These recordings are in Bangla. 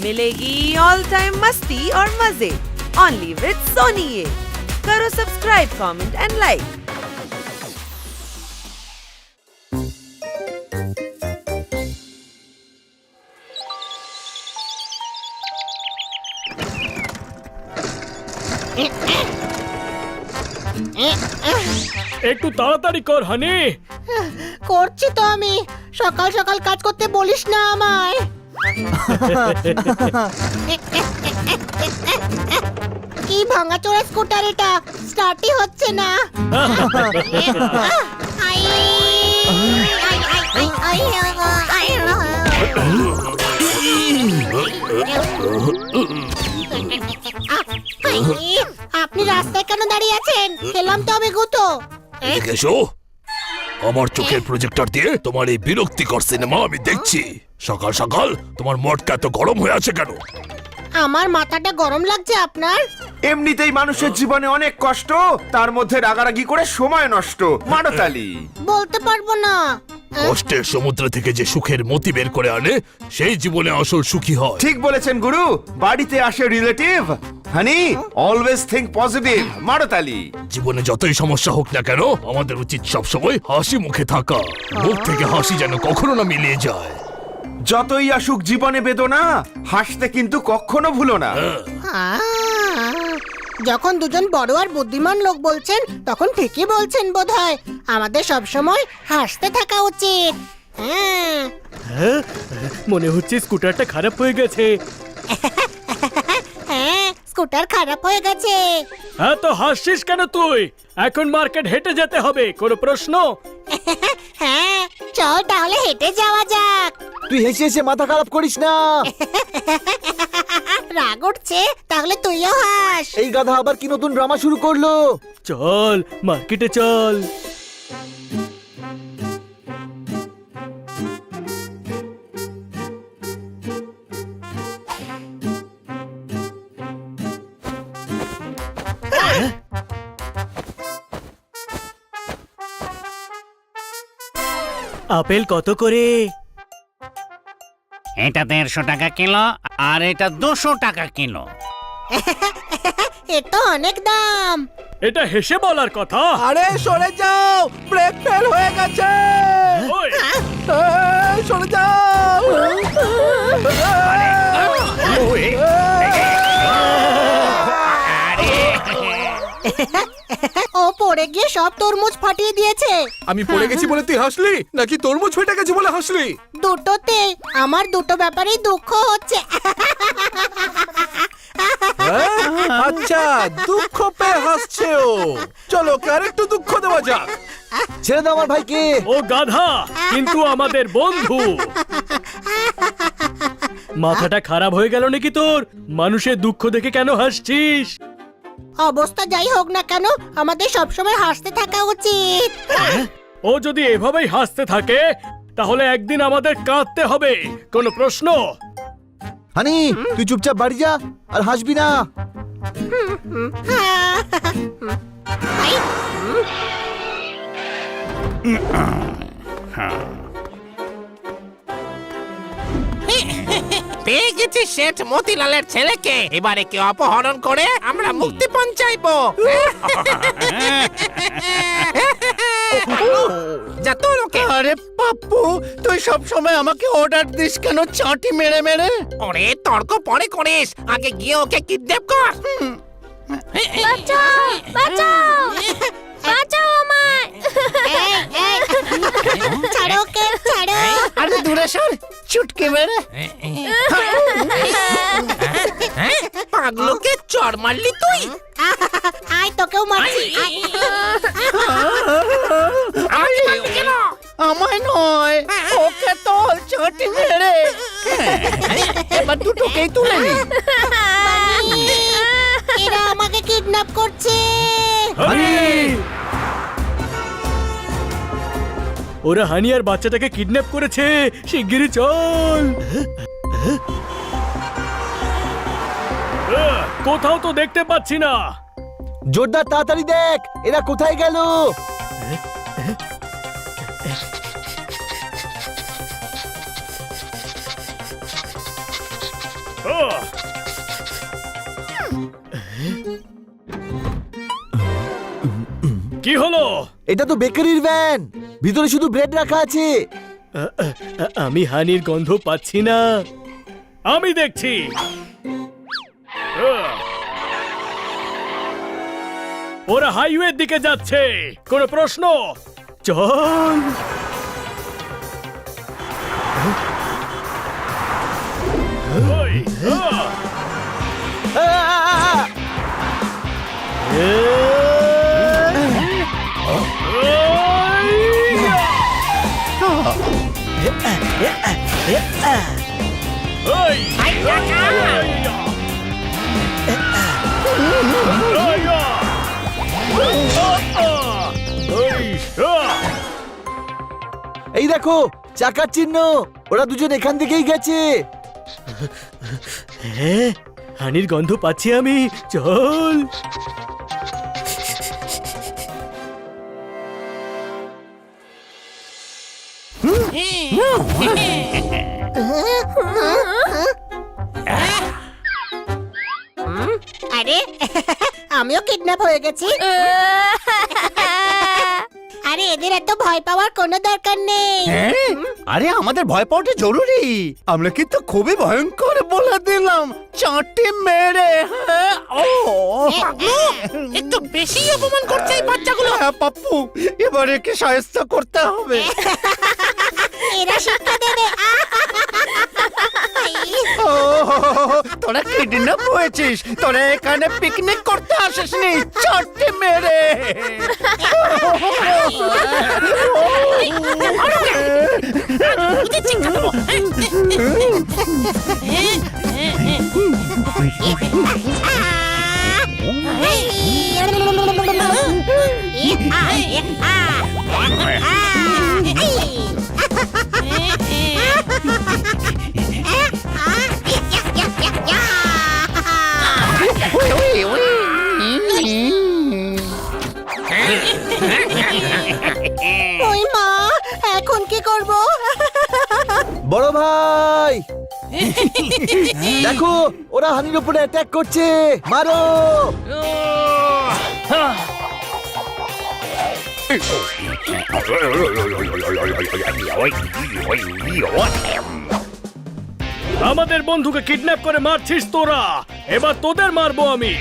मिलेगी ऑल टाइम मस्ती और मजे ओनली विद सोनी ये। करो सब्सक्राइब, कमेंट एंड लाइक। একটু তাড়াতাড়ি কর হানি। করছি তো আমি, সকাল সকাল কাজ করতে বলিস না আমায়। কি ভাঙাচোরা স্কুটার এটা, স্টার্টই হচ্ছে না। I, I, I, I, I, আপনি রাস্তায় কেন দাঁড়িয়ে আছেন? খেলাম তো আমি গুতো। দেখেছো, আমার চোখের প্রজেক্টর দিয়ে তোমার এই বিরক্তিকর সিনেমা আমি দেখছি। সকাল সকাল তোমার মটকা এত গরম হয়ে আছে কেন? আমার মাথাটা গরম লাগছে আপনার? এমনিতেই মানুষের জীবনে অনেক কষ্ট, তার মধ্যে রাগারাগি করে সময় নষ্ট। মারতালি বলতে পারবো না। কষ্টের সমুদ্র থেকে যে সুখের মতি বের করে আনে, সেই জীবনে আসল সুখী হয়। ঠিক বলেছেন গুরু। বাড়িতে আসে রিলেটিভ, হানি অলওয়েজ থিংক পজিটিভ। মারতালি জীবনে যতই সমস্যা হোক না কেন, আমাদের উচিত সবসময় হাসি মুখে থাকা। মুখ থেকে হাসি যেন কখনো না মিলিয়ে যায়। যতই আসুক জীবনে বেদনা, হাসতে কিন্তু কখনো ভুলো না। যখন দুজন বড় আর বুদ্ধিমান লোক বলছেন, তখন ঠিকই বলছেন বোধহয়। আমাদের সবসময় হাসতে থাকা উচিত। হ্যাঁ, মনে হচ্ছে স্কুটারটা খারাপ হয়ে গেছে। হ্যাঁ, স্কুটার খারাপ হয়ে গেছে। হ্যাঁ, তো হাসছিস কেন তুই? এখন মার্কেট হেঁটে যেতে হবে, কোনো প্রশ্ন? হ্যাঁ, চল তাহলে হেঁটে যাওয়া যাক। তুই হেসে হেসে মাথা খারাপ করিস না। রাগ উঠছে, তাহলে তুইও হাস। এই গাধা আবার কি নতুন ড্রামা শুরু করলো? চল মার্কেটে চল। আপেল কত করে? এটা 150 টাকা কিলো আর এটা 200 টাকা কিলো। এ তো অনেক দাম। এটা হেসে বলার কথা। আরে সরে যাও, ব্রেক ফেল হয়ে গেছে। ওই, সরে যাও। ও পড়ে গিয়ে সব তরমুজ ফাটিয়ে দিয়েছে। আমি পড়ে গেছি বলে তুই হাসলি, নাকি তরমুজ ফেটে গেছে বলে হাসলি? দুটোতে আমার দুটো ব্যাপারেই দুঃখ হচ্ছে। আচ্ছা, দুঃখ পেয়ে হাসছে ও। চলো কার একটু দুঃখ দেওয়া যাক। ছেড়ে দাও আমার ভাইকে। ও গাধা কিন্তু আমাদের বন্ধু। মাথাটা খারাপ হয়ে গেল নাকি তোর? মানুষের দুঃখ দেখে কেন হাসছিস? অবস্থা যাই হোক না কেন, আমাদের সবসময় হাসতে থাকা উচিত। ও যদি এভাবেই হাসতে থাকে, তাহলে একদিন আমাদের কাঁদতে হবে, কোনো প্রশ্ন? হানি, তুই চুপচাপ বাড়ি যা আর হাসবি না। আই, পেয়ে গেছি শেঠ মতিলালের ছেলেকে। এবারে কে অপহরণ করে আমরা মুক্তিপণ চাইবো। যা তো লোকে। আরে পাপ্পু, তুই সব সময় আমাকে অর্ডার দিস কেন চাটি মেরে মেরে? ওরে তর্ক পরে করিস, আগে গিয়ে ওকে কিডন্যাপ কর। বাঁচাও, বাঁচাও, বাঁচাও আমায়। এই, এই, ছাড়ো ওকে, ছাড়ো। আরে দূরে সর, চুটকে মেরে। পাগলোকে চড় মারলি তুই? আয় তোকেও মারছি। আয়। আমায় নয়, ওকে তোল চাটি মেরে। এবার দুটোকেই তুলে নি। এরা আমাকে কিডন্যাপ করছে। ওরা হানি আর বাচ্চাটাকে কিডন্যাপ করেছে, শিগগিরই চল। কোথাও তো দেখতে পাচ্ছি না। জোরদার তাড়াতাড়ি দেখ, এরা কোথায় গেল? কি হলো? এটা তো বেকারির ভ্যান, ভিতরে শুধু ব্রেড রাখা আছে। আমি হানির গন্ধ পাচ্ছি না। আমি দেখছি। ওরা হাইওয়ের দিকে যাচ্ছে। কোনো প্রশ্ন? চল। ওই, ওই, এই দেখো চাকার চিহ্ন, ওরা দুজন এখান থেকেই গেছে। হ্যাঁ, হানির গন্ধ পাচ্ছি আমি। চল। আরে আমিও কিডন্যাপ হয়ে গেছি। আরে এদের এত ভয় পাওয়ার কোনো দরকার নেই। আরে আমাদের ভয় পাওয়াটা জরুরি। আমরা কিন্তু খুবই ভয়ঙ্কর বলে দিলাম, চাটি মেরে। হ্যাঁ, ও একটু বেশি অপমান করছে এই বাচ্চাগুলো। হ্যাঁ পাপ্পু, এবারে কি সাহায্য করতে হবে। এরা শিক্ষা দেবে। ও, তোরা কিডন্যাপ হয়েছিস, তোরা এখানে পিকনিক করতে আসিসনি, চাটি মেরে। বুঝেছি, খাবো। ওই মা, এখন কি করব? বড় ভাই দেখো, ওরা হানির উপরে অ্যাটাক করছে, মারো। আমাদের বন্ধুকে কিডন্যাপ করে মারছিস তোরা, এবার তোদের মারবো আমি।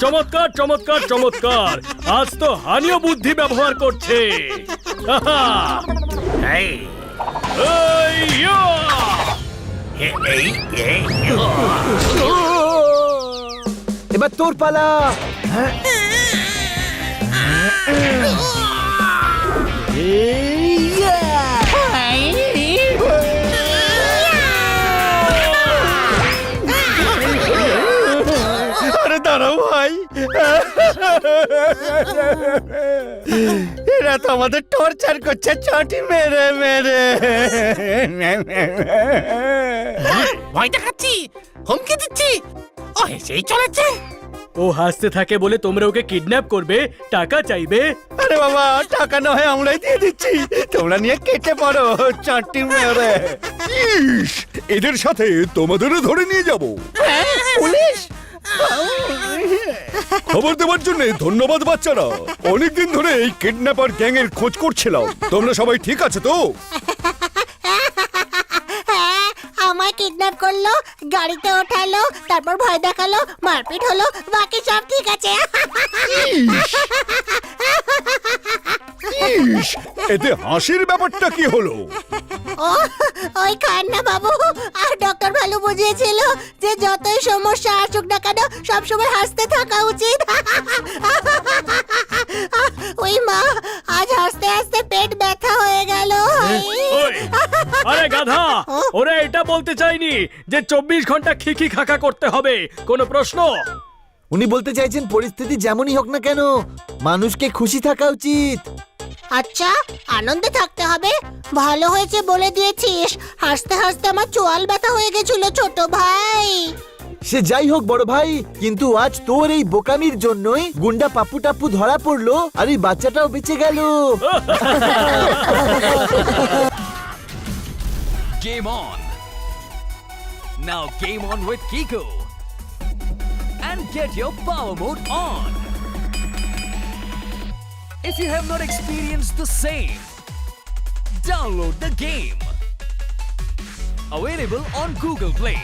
চমৎকার চমৎকার চমৎকার, আজ তো হানিও বুদ্ধি ব্যবহার করছে। এবার তোর পালা। আরে দাঁড়াও ভাই, এরা তো আমাদের টর্চার করছে, চাটি মেরে মেরে। ভয় দেখাচ্ছি, হুমকি দিচ্ছি, ও হেসেই চলেছে। ও হাসতে থাকে বলে তোমরা ওকে কিডন্যাপ করবে, টাকা চাইবে। আরে বাবা, টাকা না হয় আমরাই দিয়ে দিচ্ছি, তোমরা নিয়ে কেটে পড়ো, চাটি মেরে। এদের সাথে তোমাদেরও ধরে নিয়ে যাব। পুলিশ? খবর দেওয়ার জন্য ধন্যবাদ বাচ্চারা। অনেকদিন ধরে এই কিডন্যাপার গ্যাং এর খোঁজ করছিলাম। তোমরা সবাই ঠিক আছে তো? হ্যাঁ, আমায় কিডন্যাপ করলো, গাড়িতে ওঠালো, তারপর ভয় দেখালো, মারপিট হলো, বাকি সব ঠিক আছে। ইস, এতে হাসির ব্যাপারটা কি হলো? ও ওই কান্না বাবু আর ডক্টর ভালু বুঝিয়েছিল যে যতই সমস্যা আসুক না কেন সবসময় হাসতে থাকা উচিত। ওই মা, আজ হাসতে হাসতে পেট ব্যথা হয়ে গেল। ওই, আরে গাধা, ওরা এটা বলতে চাইনি যে 24 ঘন্টা খিখি খাকা করতে হবে। কোনো প্রশ্ন? উনি বলতে চাইছেন পরিস্থিতি যেমনই হোক না কেন মানুষকে খুশি থাকা উচিত। আচ্ছা, আনন্দে থাকতে হবে। ভালো হয়েছে বলে দিয়েছিস। হাসতে হাসতে আমার চোয়াল ব্যথা হয়ে গেছিল ছোট ভাই। সে যাই হোক বড় ভাই, কিন্তু আজ তোর এই বোকামির জন্যই গুন্ডা পাপ্পু টাপ্পু ধরা পড়লো আর এই বাচ্চাটাও বেঁচে গেল। Game on! Now game on with Kiko! And get your power mode on! If you have not experienced the same, download the game. Available on Google Play.